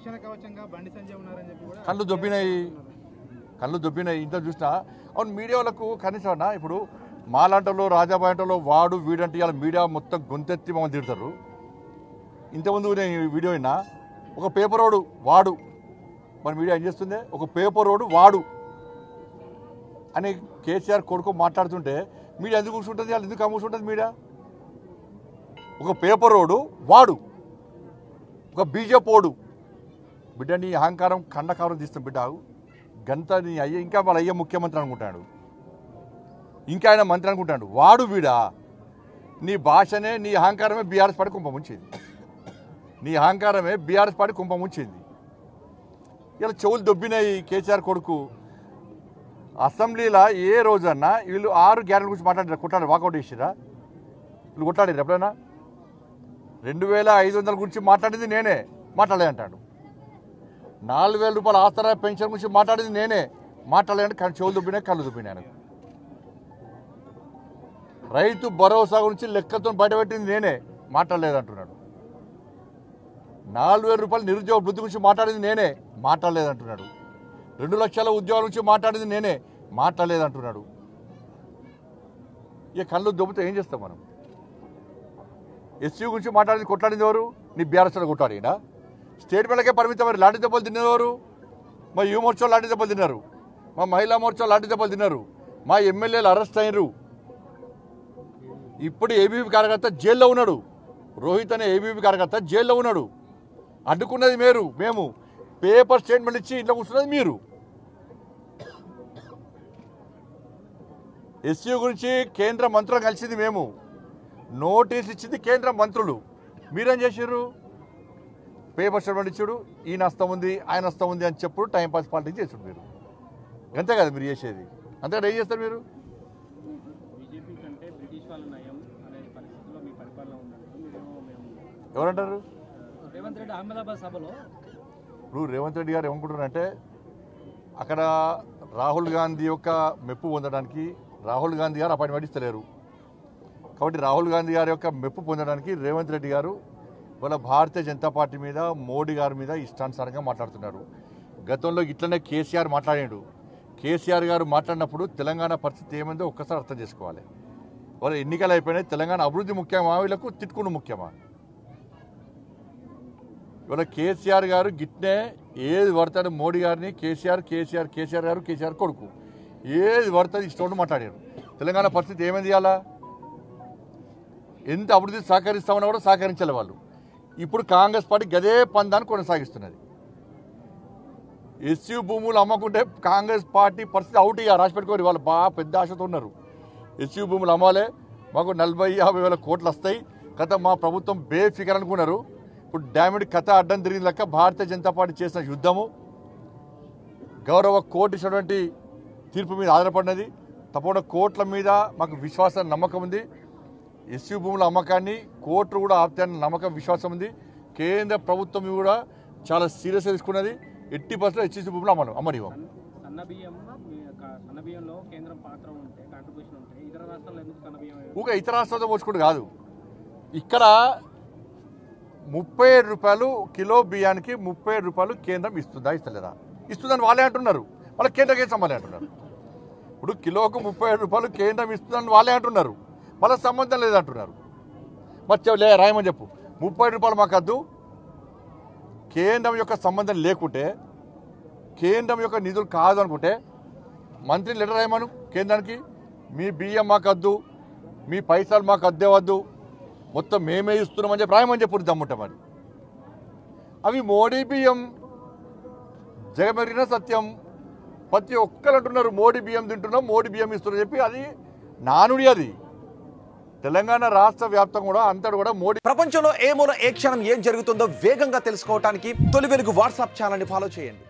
రక్షణ కవచంగా బండి సంజయ్ ఉన్నారని చెప్పి కూడా కళ్ళు దొబ్బినాయి ఇంత చూసినా. అవును, మీడియా వాళ్ళకు కనీసం అన్న ఇప్పుడు మాలాంటలో రాజాబాయంటలో వాడు వీడంటే ఇవాళ మీడియా మొత్తం గొంతెత్తి మమ్మల్ని తిడతారు. ఇంతకుముందు నేను వీడియో అయినా ఒక పేపర్ రోడు వాడు, మరి మీడియా ఏం చేస్తుంది, ఒక పేపర్ రోడు వాడు అని కేసీఆర్ కొడుకు మాట్లాడుతుంటే మీడియా ఎందుకు కూర్చుంటుంది, వాళ్ళు ఎందుకు కూర్చుంటుంది మీడియా? ఒక పేపర్ రోడు వాడు, ఒక బీజేపోడు. బిడ్డ నీ అహంకారం కండకారం తీస్తాం బిడ్డ, గంత నీ అయ్య ఇంకా వాళ్ళ అయ్య ముఖ్యమంత్రి అనుకుంటాడు, ఇంకా ఆయన మంత్రి అనుకుంటాడు. వాడు వీడా? నీ భాషనే నీ అహంకారమే బీఆర్ఎస్ పార్టీ కుంప ముంచింది, నీ అహంకారమే బీఆర్ఎస్ పార్టీ కుంప ముంచింది. ఇలా చెవులు దొబ్బినాయి కేసీఆర్ కొడుకు. అసెంబ్లీలో ఏ రోజన్నా వీళ్ళు 6 గ్యారెంటీ గురించి మాట్లాడారు, కొట్టాడు, వాకౌట్ చేసిరా? వీళ్ళు కొట్టాడారు ఎప్పుడైనా? 2500 గురించి మాట్లాడింది నేనే, మాట్లాడలే అంటాడు. 4000 రూపాయల ఆసరా పెన్షన్ గురించి మాట్లాడింది నేనే, మాట్లాడలేదంటే కానీ చెవులు దుబ్బినాయి, కళ్ళు దుబ్బినాయి. రైతు భరోసా గురించి లెక్కతో బయటపెట్టింది నేనే, మాట్లాడలేదంటున్నాడు. 4000 రూపాయల నిరుద్యోగ వృద్ధి గురించి మాట్లాడింది నేనే, మాట్లాడలేదంటున్నాడు. 2 లక్షల ఉద్యోగాల గురించి మాట్లాడింది నేనే, మాట్లాడలేదంటున్నాడు. ఇక కళ్ళు దొబ్బితే ఏం చేస్తాం మనం? ఎస్సీ గురించి మాట్లాడింది కొట్లాడింది ఎవరు? నీ బీఆర్ఎస్లో కొట్లాడినా? స్టేట్ మేళకే పరిమితం. మరి లాంటి దెబ్బలు తినేవారు? మా యువ మోర్చా లాంటి దెబ్బలు తిన్నారు, మా మహిళా మోర్చా లాంటి దెబ్బలు తిన్నారు, మా ఎమ్మెల్యేలు అరెస్ట్ అయ్యారు. ఇప్పుడు ఏబీవీ కార్యకర్త జైల్లో ఉన్నాడు, రోహిత్ అనే ఏబీవీ కార్యకర్త జైల్లో ఉన్నాడు. అడ్డుకున్నది మేము పేపర్ స్టేట్మెంట్ ఇచ్చి ఇంట్లో కూర్చున్నది మీరు. ఎస్సీ గురించి కేంద్ర మంత్రులు కలిసింది మేము, నోటీస్ ఇచ్చింది కేంద్ర మంత్రులు. మీరేం చేశారు? పేపర్ స్టేట్మెంట్ ఇచ్చాడు, ఈయన వస్తా ఉంది ఆయన వస్తా ఉంది అని చెప్పుడు టైంపాస్ పాలిటిక్స్ చేసాడు మీరు. అంతే కదా మీరు చేసేది? అంతేకాదు ఏం చేస్తారు మీరు? ఎవరంటారు? ఇప్పుడు రేవంత్ రెడ్డి గారు ఏమనుకుంటున్నారంటే అక్కడ రాహుల్ గాంధీ యొక్క మెప్పు పొందడానికి రాహుల్ గాంధీ గారు అపాయింట్మెంట్ ఇస్తలేరు. కాబట్టి రాహుల్ గాంధీ గారి యొక్క మెప్పు పొందడానికి రేవంత్ రెడ్డి గారు వాళ్ళ భారతీయ జనతా పార్టీ మీద మోడీ గారి మీద ఇష్టానుసారంగా మాట్లాడుతున్నారు. గతంలో ఇట్లనే కేసీఆర్ మాట్లాడాడు. కేసీఆర్ గారు మాట్లాడినప్పుడు తెలంగాణ పరిస్థితి ఏమైందో ఒక్కసారి అర్థం చేసుకోవాలి. వాళ్ళ ఎన్నికలు అయిపోయినాయి, తెలంగాణ అభివృద్ధి ముఖ్యమా వీళ్ళకు తిట్టుకుని ముఖ్యమా? ఇవాళ కేసీఆర్ గారు గిట్నే ఏది పడతాడు మోడీ గారిని కేసీఆర్ గారు కేసీఆర్ కొడుకు ఏది పడుతుంది ఇష్టం మాట్లాడారు. తెలంగాణ పరిస్థితి ఏమైంది? ఇవాళ ఎంత అభివృద్ధి సహకరిస్తామన్నా కూడా సహకరించాలి వాళ్ళు. ఇప్పుడు కాంగ్రెస్ పార్టీ గదే పందాన్ని కొనసాగిస్తున్నది. ఎస్సీ భూములు అమ్మకుంటే కాంగ్రెస్ పార్టీ పరిస్థితి అవుట్ ఇక రాసి పెట్టుకోరు. వాళ్ళు బాగా పెద్ద ఆశతో ఉన్నారు. ఎస్సీ భూములు అమ్మాలే, మాకు 40-50 వేల కోట్లు వస్తాయి కథ, మా ప్రభుత్వం బేఫికర్ అనుకున్నారు. ఇప్పుడు డామిడ్ కథ అడ్డం తిరిగిన లెక్క భారతీయ జనతా పార్టీ చేసిన యుద్ధము గౌరవ కోర్టు ఇచ్చినటువంటి తీర్పు మీద ఆధారపడినది. తప్పకుండా కోర్టుల మీద మాకు విశ్వాసం నమ్మకం ఉంది. ఎస్సీ భూముల అమ్మకాన్ని కోర్టు కూడా ఆపుతాయన్న నమ్మకం విశ్వాసం ఉంది. కేంద్ర ప్రభుత్వం కూడా చాలా సీరియస్గా తీసుకున్నది. 80% ఎస్సీ భూములు అమ్మనివ్వం. ఊగా ఇతర రాష్ట్రాలతో పోల్చుకుంటూ కాదు, ఇక్కడ 37 రూపాయలు కిలో బియ్యానికి 37 రూపాయలు కేంద్రం ఇస్తుందా ఇస్తలేదా? ఇస్తుందని వాళ్ళే అంటున్నారు. వాళ్ళ కేంద్ర కేసు అమ్మాలి అంటున్నారు. ఇప్పుడు కిలోకు 37 రూపాయలు కేంద్రం ఇస్తుందని వాళ్ళే అంటున్నారు, వాళ్ళ సంబంధం లేదంటున్నారు. మరి రాయమని చెప్పు, 37 రూపాయలు మాకు వద్దు. కేంద్రం యొక్క సంబంధం లేకుంటే, కేంద్రం యొక్క నిధులు కాదు అనుకుంటే మంత్రిని లెటర్ రాయమను కేంద్రానికి, మీ బియ్యం మాకు వద్దు, మీ పైసలు మాకు అద్దే వద్దు, మొత్తం మేమే ఇస్తున్నామని చెప్పి రాయమని చెప్పు దమ్ముంట. మరి అవి మోడీ బియ్యం, జగమెరిగిన సత్యం. ప్రతి ఒక్కరు అంటున్నారు మోడీ బియ్యం తింటున్నాం, మోడీ బియ్యం ఇస్తున్నారు చెప్పి, అది నానుడి. అది తెలంగాణ రాష్ట్ర వ్యాప్తంగా కూడా అంతటా కూడా మోడీ. ప్రపంచంలో ఏ మూల ఏ క్షణం ఏం జరుగుతుందో వేగంగా తెలుసుకోవడానికి తొలి వెలుగు వాట్సాప్ ఛానల్ని ఫాలో చేయండి.